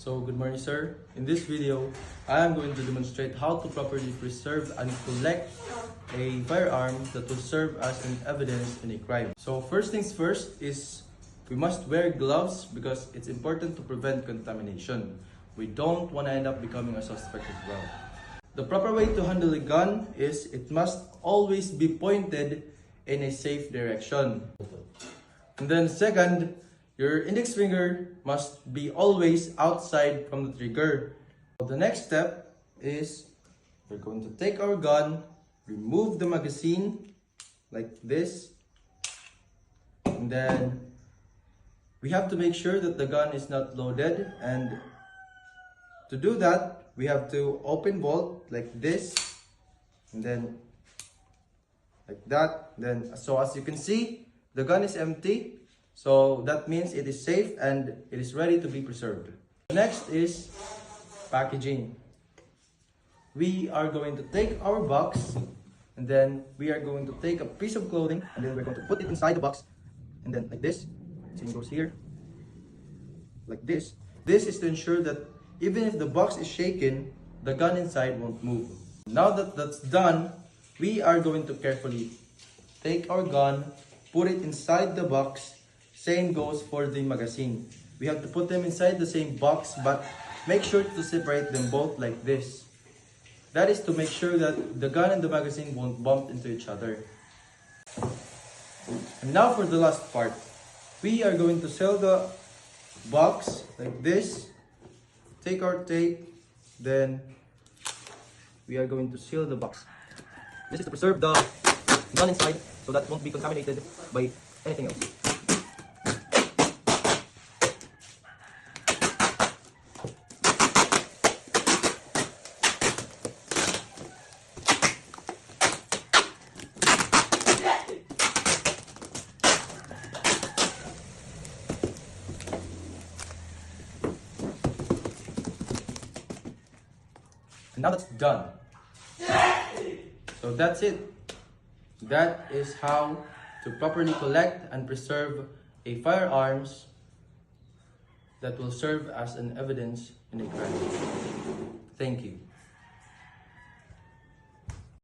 So good morning, sir. In this video, I am going to demonstrate how to properly preserve and collect a firearm that will serve as an evidence in a crime. So first things first is we must wear gloves because it's important to prevent contamination. We don't want to end up becoming a suspect as well. The proper way to handle a gun is it must always be pointed in a safe direction. And then second, your index finger must be always outside from the trigger. The next step is we're going to take our gun, remove the magazine like this, and then we have to make sure that the gun is not loaded, and to do that we have to open bolt like this and then like that. Then so as you can see, the gun is empty. So that means it is safe and it is ready to be preserved. Next is packaging. We are going to take our box and then we are going to take a piece of clothing and then we're going to put it inside the box and then like this. Same goes here. Like this. This is to ensure that even if the box is shaken, the gun inside won't move. Now that that's done, we are going to carefully take our gun, put it inside the box. Same goes for the magazine. We have to put them inside the same box, but make sure to separate them both like this. That is to make sure that the gun and the magazine won't bump into each other. And now for the last part. We are going to seal the box like this. Take our tape, then we are going to seal the box. This is to preserve the gun inside so that it won't be contaminated by anything else. And now that's done. So that's it. That is how to properly collect and preserve a firearms that will serve as an evidence in a crime. Thank you.